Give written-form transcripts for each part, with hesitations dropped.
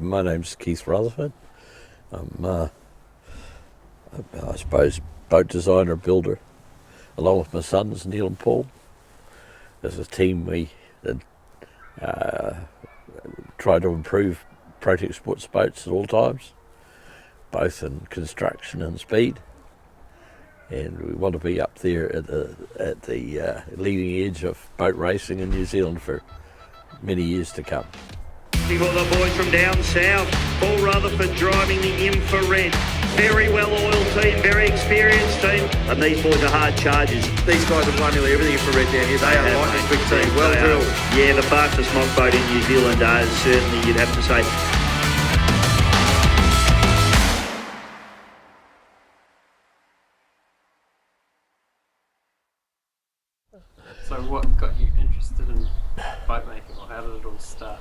My name's Keith Rutherford. I'm, I suppose, boat designer, builder, along with my sons, Neil and Paul. As a team, we try to improve Protex sports boats at all times, both in construction and speed. And we want to be up there at the leading edge of boat racing in New Zealand for many years to come. For the boys from down south, Paul Rutherford driving the Infra Red. Very well-oiled team, very experienced team. And these boys are hard chargers. These guys have won nearly everything Infra Red down here. They are lightning quick team, well drilled. Yeah, the fastest mock boat in New Zealand is certainly, you'd have to say. So what got you interested in boat making, or how did it all start?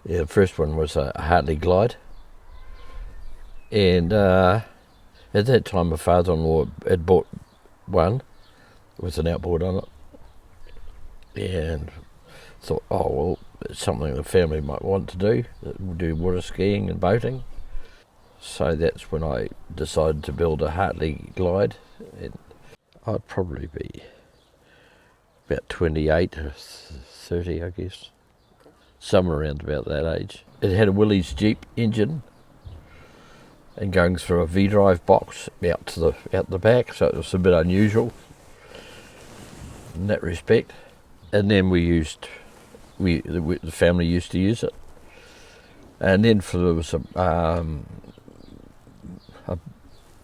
Yeah, the first one was a Hartley Glide. And at that time my father-in-law had bought one with an outboard on it. And thought, oh well, it's something the family might want to do water skiing and boating. So that's when I decided to build a Hartley Glide. And I'd probably be about 28 or 30, I guess. Somewhere around about that age. It had a Willys Jeep engine and going through a V-drive box out the back, so it was a bit unusual in that respect. And then the family used to use it. And then there was a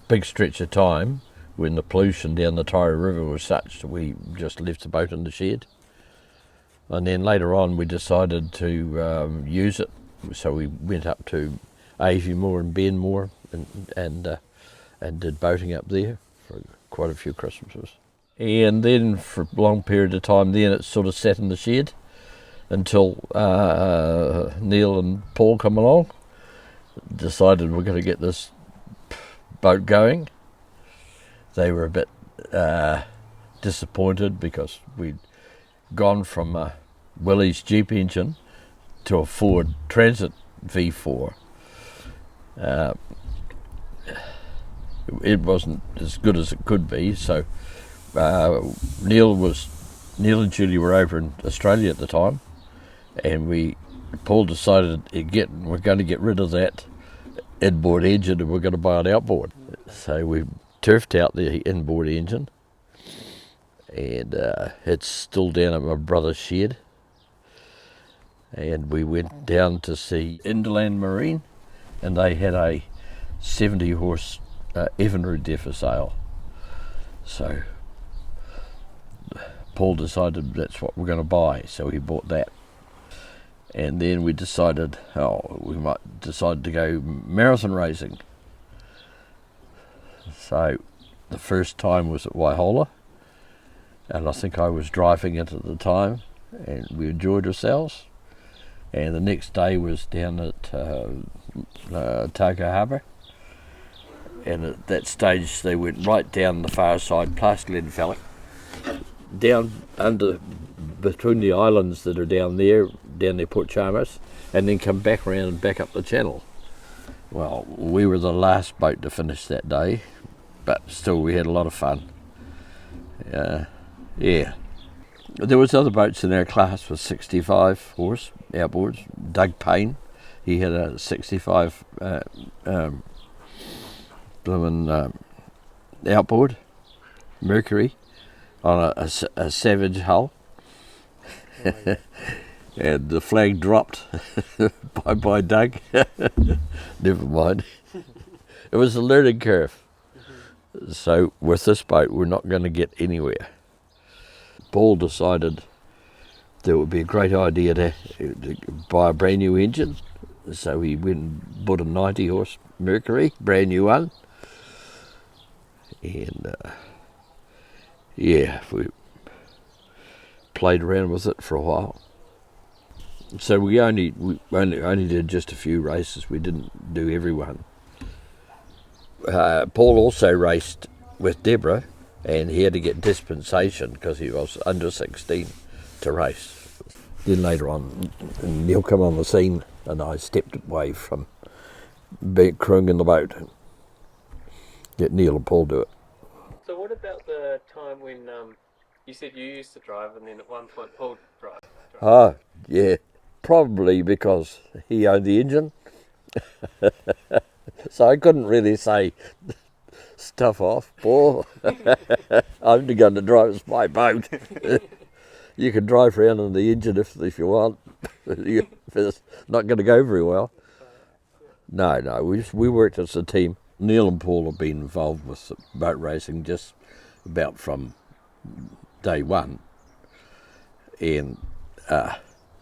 big stretch of time when the pollution down the Taira River was such that we just left the boat in the shed. And then later on we decided to use it, so we went up to Aviemore and Benmore and did boating up there for quite a few Christmases. And then for a long period of time then it sort of sat in the shed until Neil and Paul come along, decided we're going to get this boat going. They were a bit disappointed because we'd gone from a Willys Jeep engine to a Ford Transit V4. It wasn't as good as it could be, so Neil and Julie were over in Australia at the time, and Paul decided we're going to get rid of that inboard engine and we're going to buy an outboard. So we turfed out the inboard engine, and it's still down at my brother's shed. And we went down to see Inderland Marine, and they had a 70 horse Evinrude there for sale. So Paul decided that's what we're going to buy, so he bought that. And then we decided, we might decide to go marathon racing. So the first time was at Waihola, and I think I was driving it at the time, and we enjoyed ourselves. And the next day was down at Taka Harbour, and at that stage they went right down the far side past Glenfalloch, down under between the islands that are down there Port Chalmers, and then come back around and back up the channel. Well, we were the last boat to finish that day, but still we had a lot of fun. Yeah. There was other boats in our class with 65 horse outboards. Doug Payne, he had a 65 outboard, Mercury, on a Savage hull. And the flag dropped by Doug. Never mind. It was a learning curve. So with this boat we're not going to get anywhere. Paul decided that it would be a great idea to buy a brand new engine, so he went and bought a 90 horse Mercury, brand new one, and we played around with it for a while. So we only did just a few races. We didn't do every one. Paul also raced with Deborah, and he had to get dispensation because he was under 16 to race. Then later on, Neil came on the scene and I stepped away from crewing in the boat. Get Neil and Paul do it. So what about the time when you said you used to drive and then at one point Paul drove? Oh, yeah, probably because he owned the engine. So I couldn't really say stuff off, Paul. I'm only going to drive as my boat. You can drive around in the engine if you want. It's not going to go very well. No, we worked as a team. Neil and Paul have been involved with boat racing just about from day one, and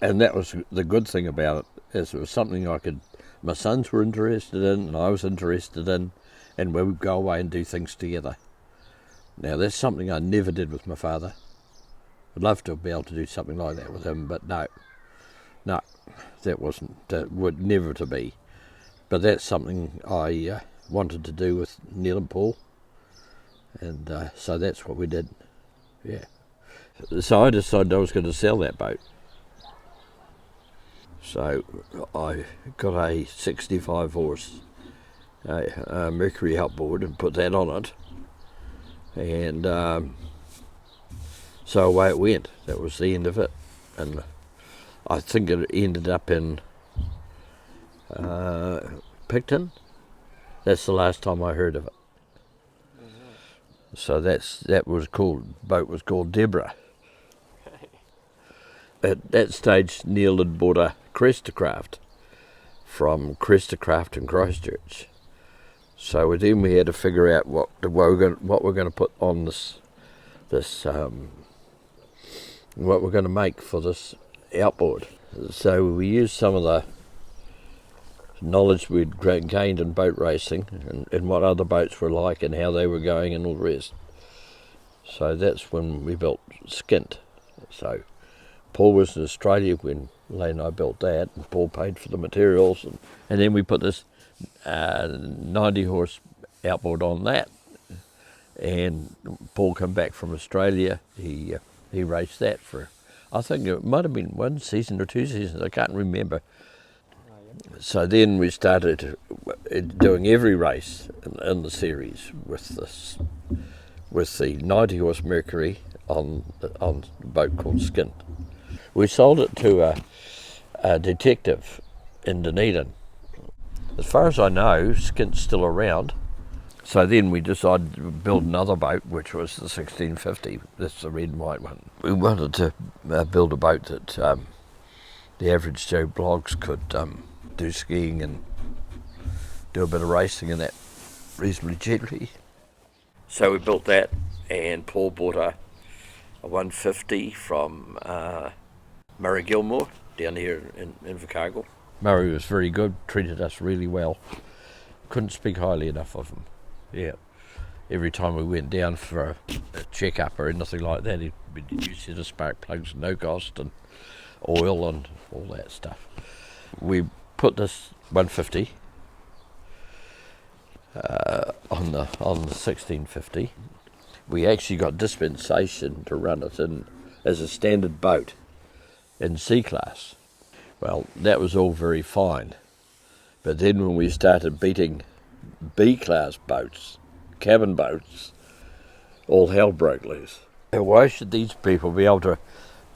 that was the good thing about it, is it was something my sons were interested in and I was interested in, and we would go away and do things together. Now that's something I never did with my father. I'd love to be able to do something like that with him, but no, that would never to be. But that's something I wanted to do with Neil and Paul, and so that's what we did. Yeah. So I decided I was going to sell that boat. So I got a 65 horse Mercury outboard and put that on it, and so away it went. That was the end of it, and I think it ended up in Picton. That's the last time I heard of it. So boat was called Deborah. At that stage, Neil had bought a Crestacraft from Crestacraft in Christchurch. So then we had to figure out what we're going to put on this what we're going to make for this outboard. So we used some of the knowledge we'd gained in boat racing and what other boats were like and how they were going and all the rest. So that's when we built Skint. So Paul was in Australia when Lane and I built that, and Paul paid for the materials, and then we put this 90 horse outboard on that, and Paul came back from Australia. He raced that for, I think it might have been 1 season or 2 seasons, I can't remember. So then we started doing every race in the series with the 90 horse Mercury on a boat called Skint. We sold it to a detective in Dunedin. As far as I know, Skint's still around. So then we decided to build another boat, which was the 1650. That's the red and white one. We wanted to build a boat that the average Joe Bloggs could do skiing and do a bit of racing in that reasonably gently. So we built that, and Paul bought a 150 from Murray Gilmore down here in Invercargill. Murray was very good, treated us really well. Couldn't speak highly enough of him. Yeah. Every time we went down for a check-up or anything like that, he'd use the spark plugs, no cost, and oil and all that stuff. We put this 150 on the 1650. We actually got dispensation to run it in as a standard boat in C class. Well, that was all very fine, but then when we started beating B class boats, cabin boats, all hell broke loose. Why should these people be able to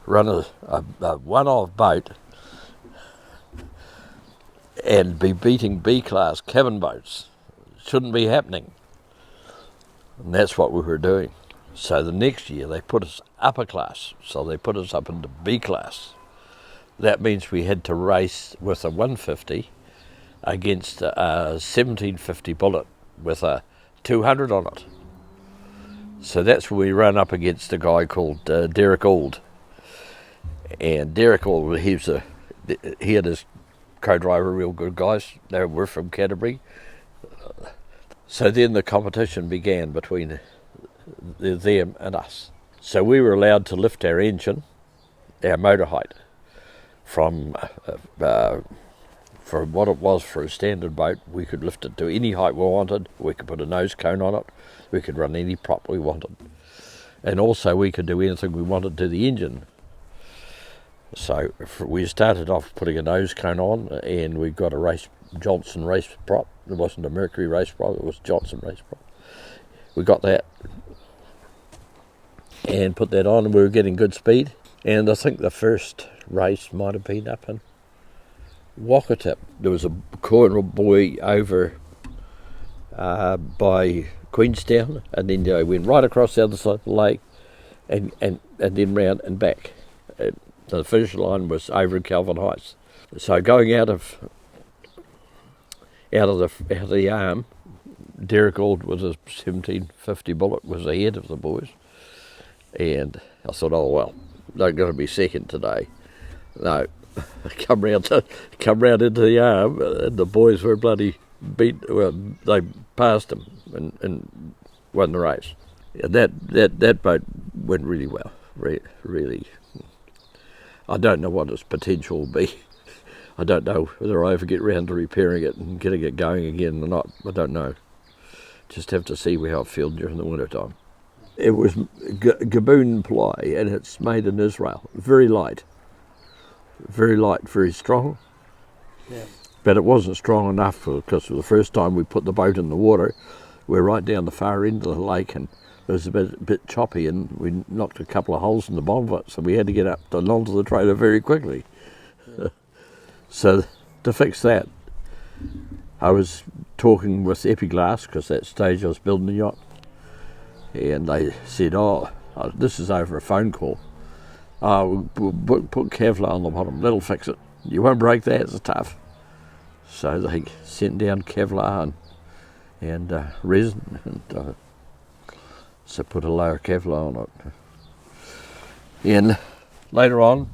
run a one-off boat and be beating B class cabin boats? It shouldn't be happening. And that's what we were doing. So the next year they put us upper class, so they put us up into B class. That means we had to race with a 150 against a 1750 bullet with a 200 on it. So that's when we ran up against a guy called Derek Auld. And Derek Auld, he had his co-driver, real good guys. They were from Canterbury. So then the competition began between them and us. So we were allowed to lift our engine, our motor height, from what it was for a standard boat. We could lift it to any height we wanted. We could put a nose cone on it. We could run any prop we wanted. And also we could do anything we wanted to the engine. So we started off putting a nose cone on, and we got a Johnson race prop. It wasn't a Mercury race prop, it was Johnson race prop. We got that and put that on, and we were getting good speed. And I think the first race might have been up in Wakatip. There was a corner buoy over by Queenstown, and then they went right across the other side of the lake and then round and back. The finish line was over in Calvin Heights. So going out of the arm, Derek Auld with a 1750 bullet was ahead of the boys, and I thought, oh well, they're going to be second today. No, come round into the arm, and the boys were bloody beat. Well, they passed them and won the race. Yeah, that boat went really well, really. I don't know what its potential will be. I don't know whether I ever get round to repairing it and getting it going again or not. I don't know. Just have to see how it feels during the winter time. It was Gaboon ply, and it's made in Israel. Very light, very strong. Yeah. But it wasn't strong enough because the first time we put the boat in the water, we're right down the far end of the lake, and it was a bit choppy, and we knocked a couple of holes in the bottom of it, so we had to get up and onto the trailer very quickly. Yeah. So to fix that, I was talking with Epiglass, because at that stage I was building a yacht, and they said, oh, this is over a phone call. We'll put Kevlar on the bottom, that'll fix it. You won't break that, it's tough. So they sent down Kevlar and resin, and so put a layer of Kevlar on it. And later on,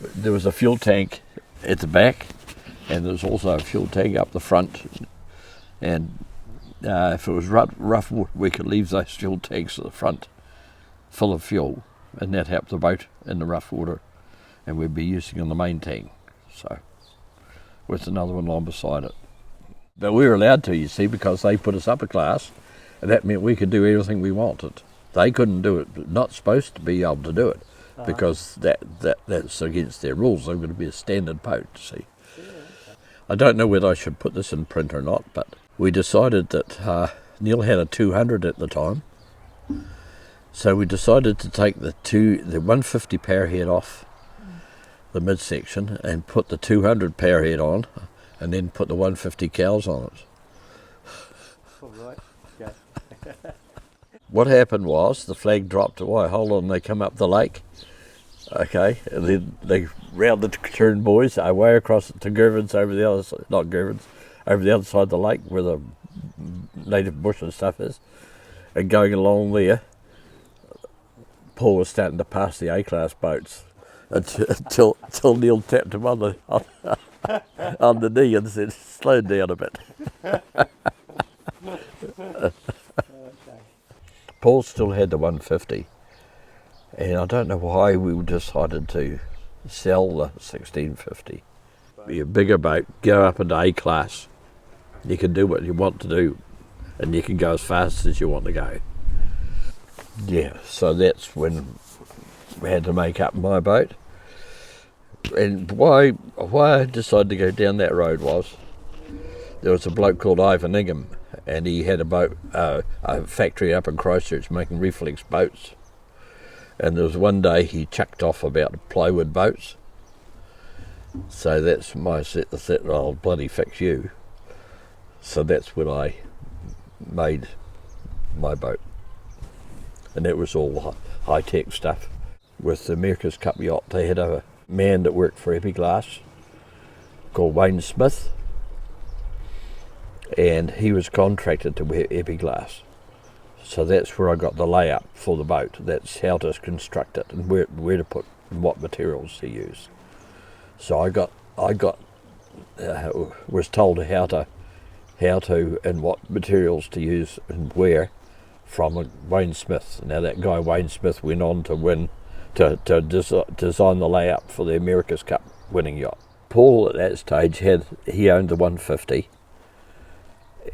there was a fuel tank at the back, and there was also a fuel tank up the front. And if it was rough water, we could leave those fuel tanks at the front full of fuel, and that helped the boat in the rough water, and we'd be using on the main tank. So, with another one on beside it. But we were allowed to, you see, because they put us up a class, and that meant we could do everything we wanted. They couldn't do it, not supposed to be able to do it, because that's against their rules. They're going to be a standard boat, see. I don't know whether I should put this in print or not, but we decided that Neil had a 200 at the time, so we decided to take the 150 power head off the midsection and put the 200 power head on, and then put the 150 cows on it. All right. Okay. What happened was the flag dropped away. Hold on, they come up the lake. Okay, and then they round the turn buoys away across to Gervins over the other side, not Gervins, over the other side of the lake where the native bush and stuff is, and going along there, Paul was starting to pass the A-class boats until Neil tapped him on the knee and said, slow down a bit. Paul still had the 150. And I don't know why we decided to sell the 1650. Be a bigger boat, go up into A-class. You can do what you want to do, and you can go as fast as you want to go. Yeah, so that's when we had to make up my boat. And why I decided to go down that road was, there was a bloke called Ivan Ingham, and he had a boat, a factory up in Christchurch making reflex boats. And there was one day he chucked off about plywood boats. So that's my set, I'll bloody fix you. So that's when I made my boat. And that was all high-tech stuff. With the America's Cup yacht, they had a man that worked for Epiglass called Wayne Smith. And he was contracted to wear Epiglass. So that's where I got the layup for the boat. That's how to construct it and where to put and what materials to use. So I was told how to and what materials to use and where from Wayne Smith. Now that guy Wayne Smith went on to win to design the layup for the America's Cup winning yacht. Paul at that stage he owned the 150,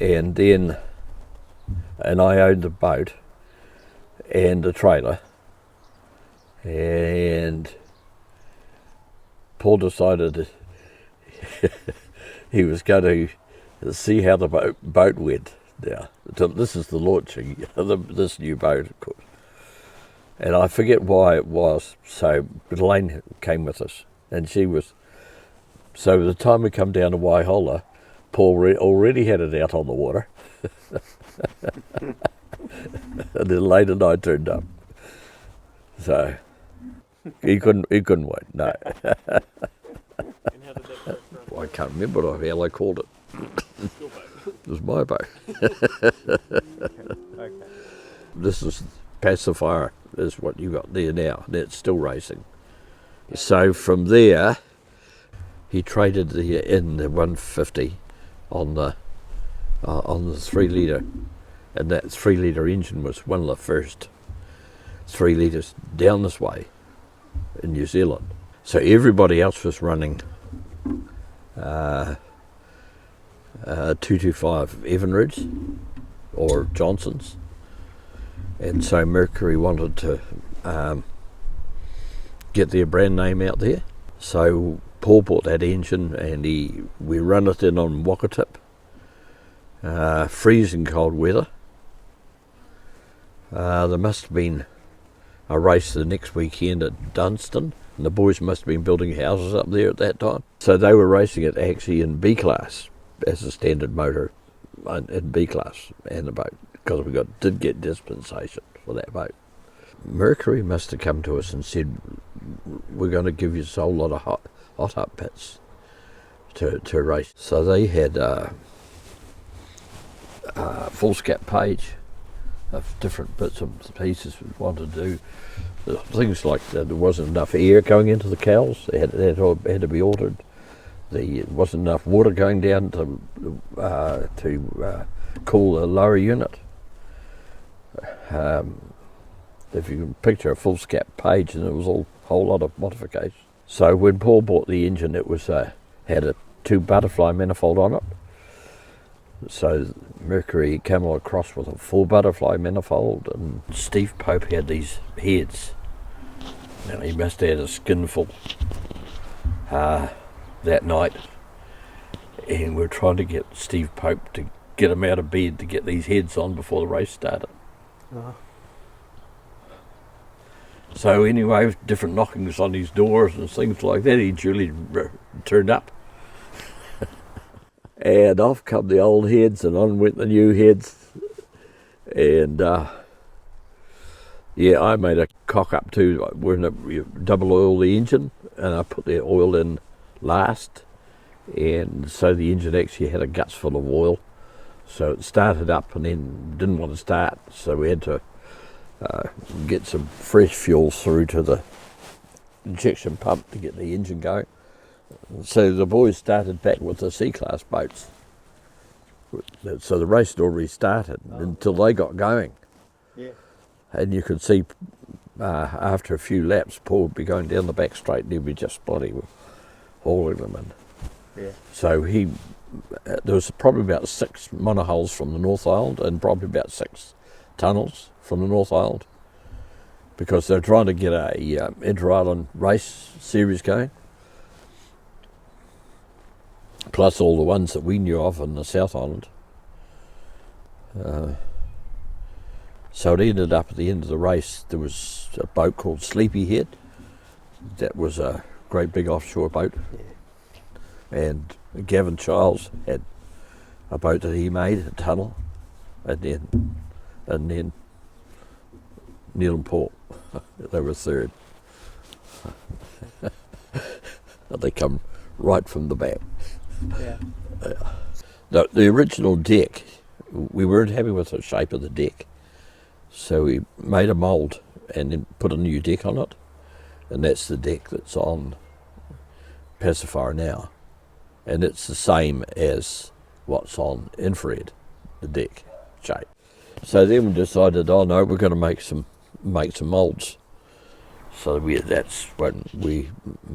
and I owned the boat and the trailer, and Paul decided he was going to see how the boat went. Now, this is the launching of this new boat, of course. And I forget why it was. So Elaine came with us, and she was. So by the time we come down to Waihola, Paul already had it out on the water. And then Elaine and I turned up. So he couldn't wait. No. And how did that boat run? I can't remember how they called it. Your boat. It was my boat. Okay. This is Pacifier, is what you got there now. It's still racing. So from there, he traded in the 150 on the 3 litre, and that 3 litre engine was one of the first 3 litres down this way in New Zealand. So everybody else was running 225 Evanridge or Johnson's, and so Mercury wanted to get their brand name out there. So Paul bought that engine, and we run it in on Wakatip, freezing cold weather. There must have been a race the next weekend at Dunstan, and the boys must have been building houses up there at that time. So they were racing it actually in B class as a standard motor in B class and the boat, because we did get dispensation for that boat. Mercury must have come to us and said, we're going to give you a whole lot of hot up pits to race. So they had a full scat page of different bits and pieces we wanted to do. Things like there wasn't enough air going into the cows, it had to be altered. There wasn't enough water going down to cool the lower unit. If you can picture a full scat page, and it was a whole lot of modifications. So when Paul bought the engine, it was had a 2 butterfly manifold on it. So Mercury came across with a 4 butterfly manifold, and Steve Pope had these heads. Now he must have had a skinful that night, and we're trying to get Steve Pope to get him out of bed to get these heads on before the race started. Uh-huh. So anyway, different knockings on his doors and things like that, he duly turned up. And off come the old heads, and on went the new heads. And yeah, I made a cock up too. You double oil the engine, and I put the oil in last, and so the engine actually had a guts full of oil. So it started up and then didn't want to start, so we had to get some fresh fuel through to the injection pump to get the engine going. So the boys started back with the C-class boats. So the race had already started until they got going. Yeah. And you could see after a few laps, Paul would be going down the back straight, and he'd be just bloody hauling them in. Yeah. So there was probably about 6 monohulls from the North Island, and probably about 6 tunnels from the North Island, because they're trying to get a inter-island race series going, plus all the ones that we knew of in the South Island. So it ended up at the end of the race, there was a boat called Sleepyhead. That was a great big offshore boat. Yeah. And Gavin Childs had a boat that he made, a tunnel, and then Neil and Paul, they were third. They come right from the back. Yeah. The original deck, we weren't happy with the shape of the deck, so we made a mould and then put a new deck on it, and that's the deck that's on Pacifier now, and it's the same as what's on Infra Red, the deck shape. So then we decided, oh no, we're going to make some moulds. So that's when we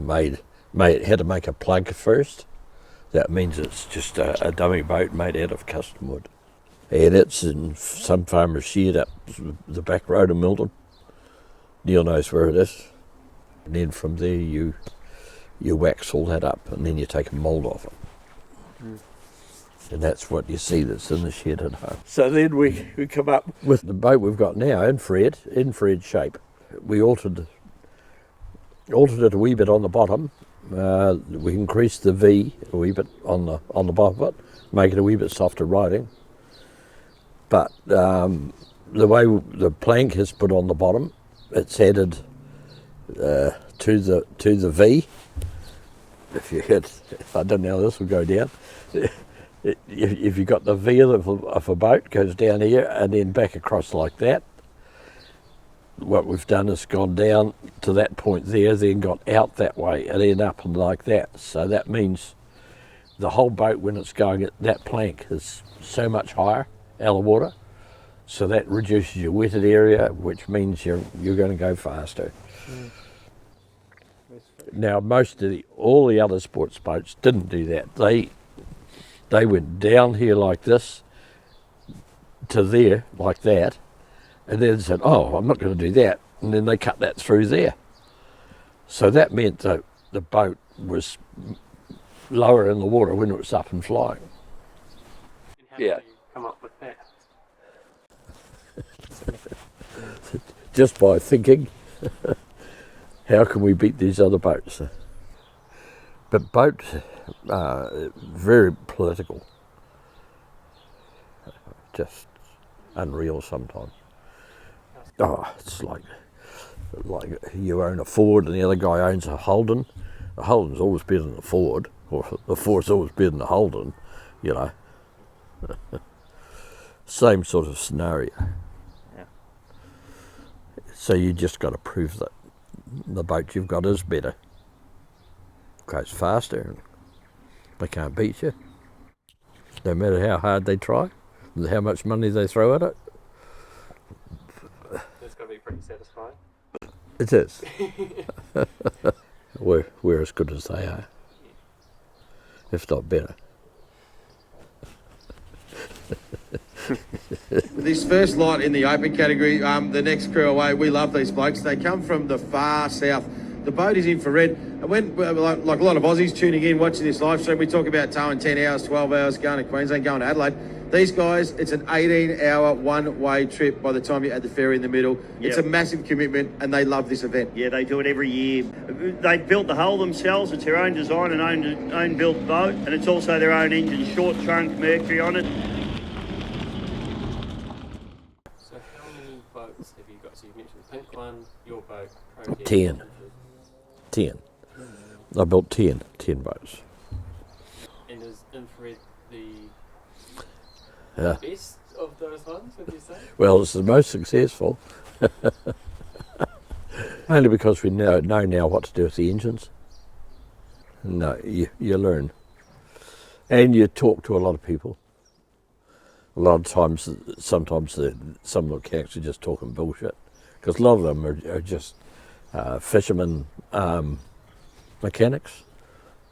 had to make a plug first. That means it's just a dummy boat made out of custom wood. And it's in some farmer's shed up the back road of Milton. Neil knows where it is. And then from there you you wax all that up and then you take a mould off it. And that's what you see that's in the shed at home. So then we come up with the boat we've got now, Infra Red shape. We altered it a wee bit on the bottom. We increased the V a wee bit on the bottom of it, make it a wee bit softer riding. But the way the plank is put on the bottom, it's added to the V. I don't know how this will go down. If you've got the V of a boat, goes down here and then back across like that. What we've done is gone down to that point there, then got out that way and then up and like that. So that means the whole boat, when it's going, that plank is so much higher out of water. So that reduces your wetted area, which means you're going to go faster. Now, all the other sports boats didn't do that. They went down here like this to there like that, and then said, "Oh, I'm not going to do that," and then they cut that through there. So that meant that the boat was lower in the water when it was up and flying. And how did you come up with that? Just by thinking, how can we beat these other boats? But boats are very political, just unreal sometimes. Oh, it's like you own a Ford and the other guy owns a Holden. The Holden's always better than the Ford, or the Ford's always better than the Holden, you know. Same sort of scenario. Yeah. So you just got to prove that the boat you've got is better. Goes faster and they can't beat you. No matter how hard they try and how much money they throw at it. It's got to be pretty satisfying. It is. We're as good as they are, if not better. This first lot in the open category, the next crew away, we love these blokes. They come from the far south. The boat is Infra Red. And when, like a lot of Aussies tuning in, watching this live stream, we talk about towing 10 hours, 12 hours, going to Queensland, going to Adelaide. These guys, it's an 18-hour one-way trip by the time you add the ferry in the middle. Yep. It's a massive commitment, and they love this event. Yeah, they do it every year. They built the hull themselves. It's their own design and own built boat, and it's also their own engine, short trunk, Mercury on it. So how many boats have you got? So you mentioned the pink one, your boat, Project. 10. I built 10 boats. And is Infra Red the Yeah. best of those ones, would you say? Well, it's the most successful. Only because we know now what to do with the engines. No, you learn. And you talk to a lot of people. A lot of times, sometimes some of the mechanics are just talking bullshit. Because a lot of them are just fishermen mechanics.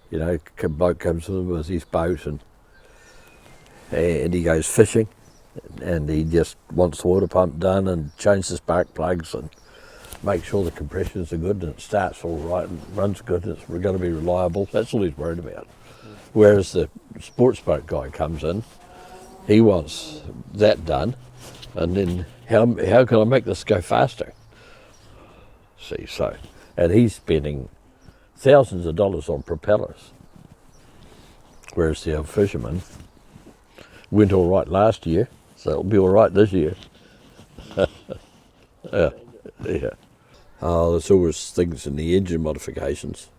You know, a bloke comes with his boat and he goes fishing and he just wants the water pump done and change the spark plugs and make sure the compressions are good and it starts all right and runs good and it's going to be reliable. That's all he's worried about. Whereas the sports boat guy comes in, he wants that done, and then how can I make this go faster? See, so, and he's spending thousands of dollars on propellers, whereas the old fisherman went all right last year, so it'll be all right this year. Yeah. There's always things in the engine modifications.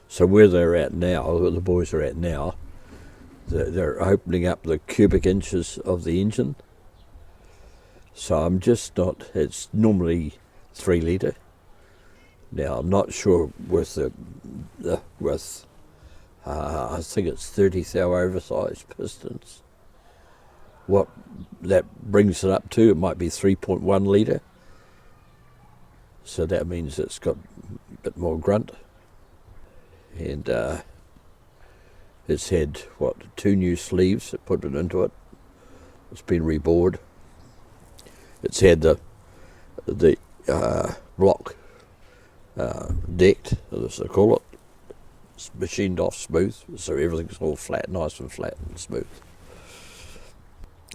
So where they're at now, where the boys are at now, they're opening up the cubic inches of the engine. So I'm just not, it's normally 3 litre. Now I'm not sure with I think it's 30 thou oversized pistons. What that brings it up to, it might be 3.1 litre. So that means it's got a bit more grunt. And it's had, 2 new sleeves that put it into it. It's been rebored. It's had the block decked, as they call it, machined off smooth, so everything's all flat, nice and flat and smooth.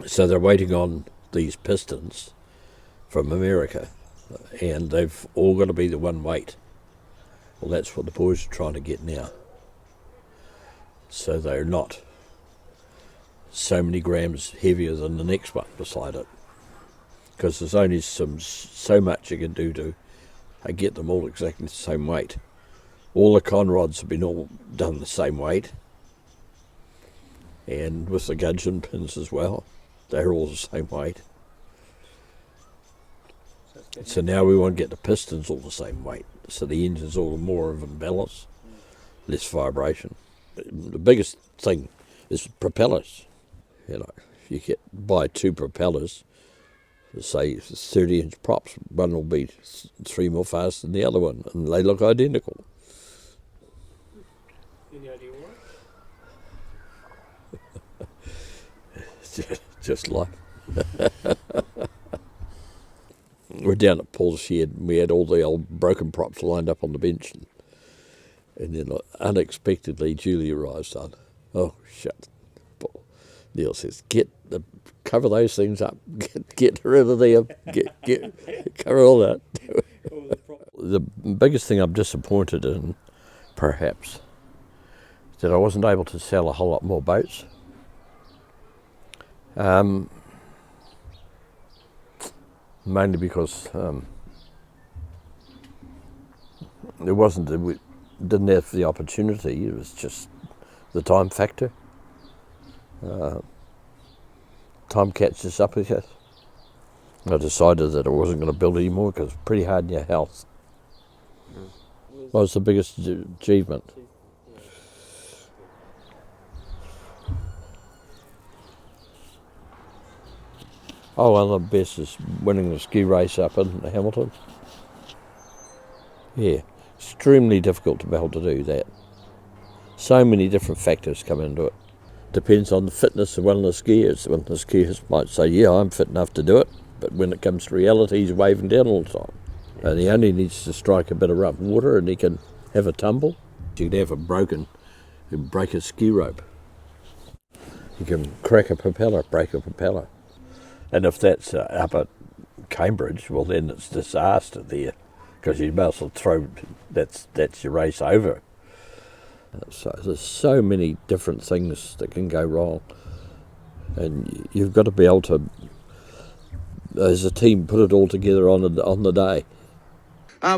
So they're waiting on these pistons from America, and they've all got to be the one weight. Well, that's what the boys are trying to get now. So they're not so many grams heavier than the next one beside it, because there's only so much you can do to get them all exactly the same weight. All the con rods have been all done the same weight, and with the gudgeon pins as well, they're all the same weight. So now we want to get the pistons all the same weight, so the engine's all more of in balance, less vibration. The biggest thing is propellers. You know, if you buy two propellers, say 30-inch props, one will be 3 more fast than the other one, and they look identical. Any idea why? Just like. We're down at Paul's shed, and we had all the old broken props lined up on the bench, and then unexpectedly Julie arrives on. Oh, shit. Paul. Neil says, cover those things up, get rid of them, cover all that. The biggest thing I'm disappointed in, perhaps, is that I wasn't able to sell a whole lot more boats. Mainly because we didn't have the opportunity. It was just the time factor. Time catches up with you. I decided that I wasn't going to build anymore because it's pretty hard in your health. What was the biggest achievement? Oh, one of the best is winning the ski race up in Hamilton. Yeah, extremely difficult to be able to do that. So many different factors come into it. Depends on the fitness of one of the skiers. One of the skiers might say, yeah, I'm fit enough to do it, but when it comes to reality, he's waving down all the time. And he only needs to strike a bit of rough water and he can have a tumble. You can have break a ski rope. You can crack a propeller, break a propeller. And if that's up at Cambridge, well then it's disaster there, because you might as well throw, that's your race over. So there's so many different things that can go wrong, and you've got to be able to, as a team, put it all together on the day.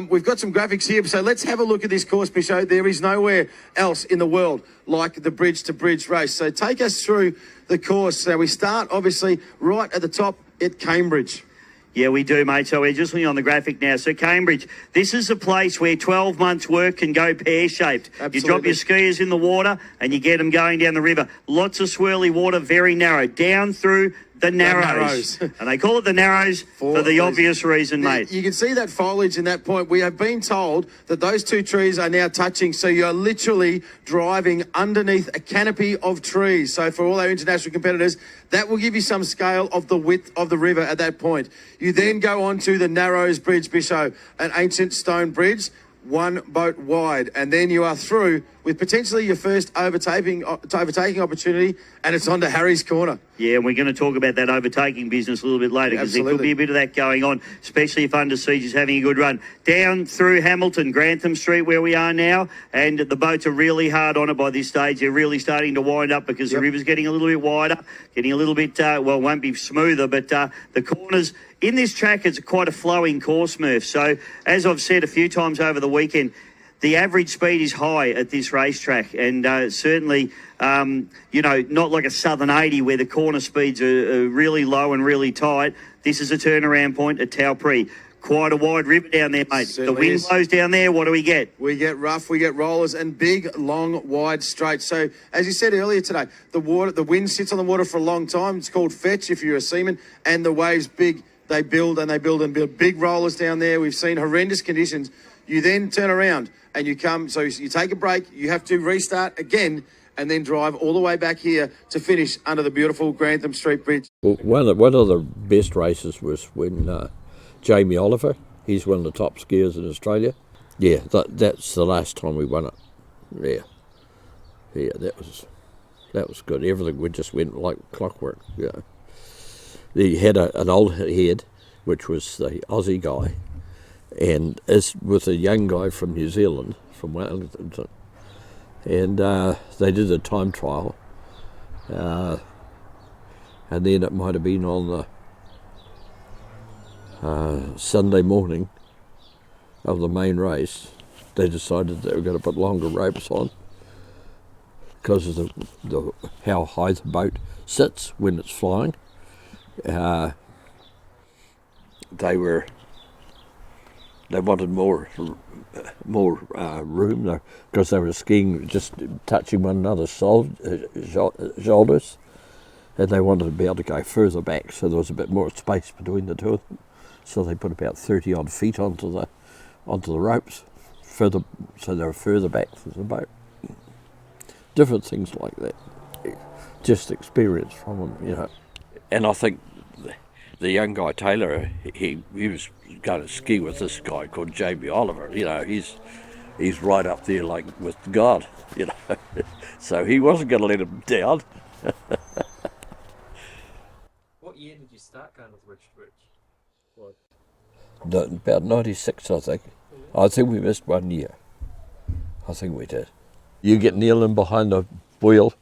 We've got some graphics here, so let's have a look at this course, Bisho. There is nowhere else in the world like the bridge-to-bridge race. So take us through the course. So we start, obviously, right at the top at Cambridge. Yeah, we do, mate. So we're just looking on the graphic now. So Cambridge, this is a place where 12 months' work can go pear-shaped. Absolutely. You drop your skiers in the water and you get them going down the river. Lots of swirly water, very narrow, down through the Narrows. And they call it the Narrows for the obvious reason, mate. You can see that foliage in that point. We have been told that those two trees are now touching, so you're literally driving underneath a canopy of trees. So for all our international competitors, that will give you some scale of the width of the river at that point. You then go on to the Narrows Bridge, Bisho, an ancient stone bridge, 1 boat wide, and then you are through with potentially your first overtaking opportunity, and it's on to Harry's Corner. Yeah, and we're going to talk about that overtaking business a little bit later, because there could be a bit of that going on, especially if Under Siege is having a good run. Down through Hamilton, Grantham Street, where we are now, and the boats are really hard on it by this stage. They're really starting to wind up because the river's getting a little bit wider, getting a little bit, well, it won't be smoother, but the corners in this track is quite a flowing course, Murph. So, as I've said a few times over the weekend, the average speed is high at this racetrack, and certainly, not like a Southern 80 where the corner speeds are really low and really tight. This is a turnaround point at Taupri. Quite a wide river down there, mate. The wind blows down there. What do we get? We get rough, we get rollers, and big, long, wide straights. So, as you said earlier today, the wind sits on the water for a long time. It's called fetch if you're a seaman, and the waves big. They build and they build and build big rollers down there. We've seen horrendous conditions. You then turn around and you come, so you take a break, you have to restart again and then drive all the way back here to finish under the beautiful Grantham Street Bridge. Well, one of the best races was when Jamie Oliver, he's one of the top skiers in Australia. Yeah, that's the last time we won it. Yeah. Yeah, that was good. Everything just went like clockwork. Yeah. He had an old head, which was the Aussie guy, and as with a young guy from New Zealand, from Wellington, and they did a time trial, and then it might have been on the Sunday morning of the main race. They decided they were going to put longer ropes on because of the how high the boat sits when it's flying. They wanted more room because they were skiing just touching one another's shoulders, and they wanted to be able to go further back, so there was a bit more space between the two of them. So they put about 30 odd feet onto the ropes, so they were further back from the boat. Different things like that, just experience from them, you know. And I think the young guy Taylor, he was going to ski with this guy called Jamie Oliver. You know, he's right up there like with God, you know. So he wasn't going to let him down. What year did you start going with Rutherford? About 96, I think. I think we missed 1 year. I think we did. You get kneeling behind the wheel.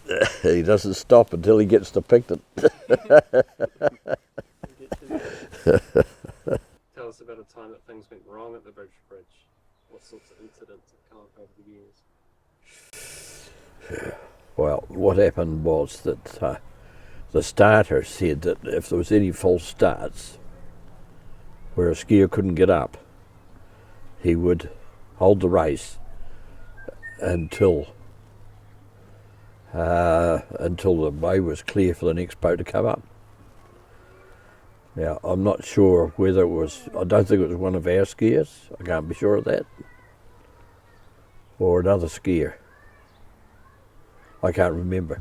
Yeah. He doesn't stop until he gets to Picton. Tell us about a time that things went wrong at the Bridge. What sorts of incidents have come up over the years? Well, what happened was that the starter said that if there was any false starts where a skier couldn't get up, he would hold the race until the way was clear for the next boat to come up. Now, I'm not sure whether it was, I don't think it was one of our skiers, I can't be sure of that, or another skier. I can't remember.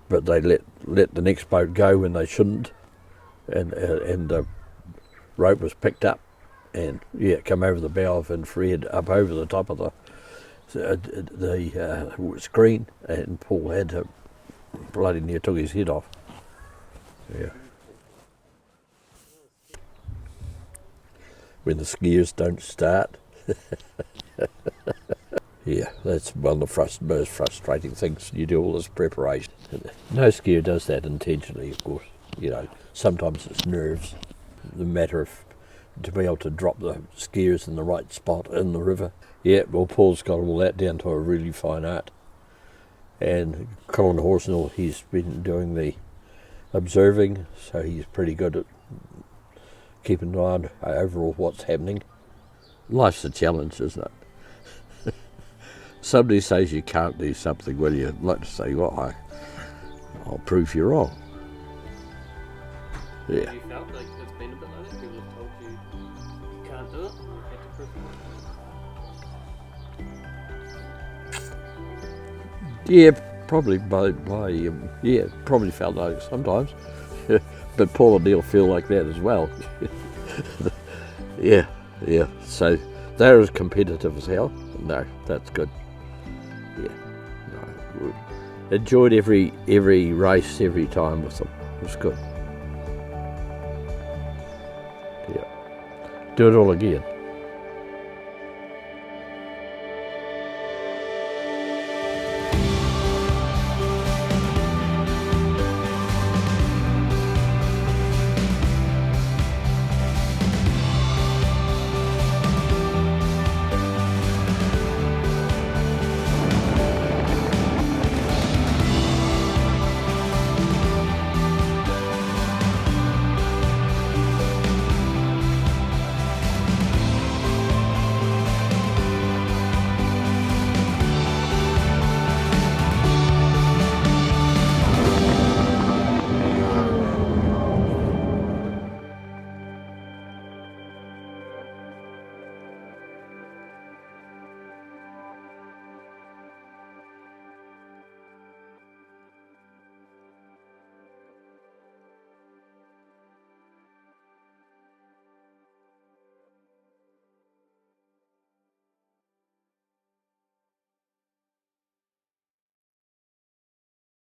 But they let the next boat go when they shouldn't, and the rope was picked up, and come over the bow of Infra Red, up over the top of the screen, and Paul had to bloody near took his head off. Yeah. When the skiers don't start. Yeah, that's one of the most frustrating things. You do all this preparation. No skier does that intentionally, of course. You know, sometimes it's nerves. The matter of to be able to drop the skiers in the right spot in the river. Yeah, well, Paul's got all that down to a really fine art. And Colin Horsnell, he's been doing the observing, so he's pretty good at keeping an eye on overall what's happening. Life's a challenge, isn't it? Somebody says you can't do something, well, you'd like to say, well, I'll prove you wrong. Yeah. Have you felt like it's been a bit like that? People have told you you can't do it, and you've had to prove it? Yeah, probably probably felt like sometimes. But Paul and Neil feel like that as well. Yeah. So they're as competitive as hell. No, that's good. Yeah. No, enjoyed every race, every time with them. It was good. Yeah. Do it all again.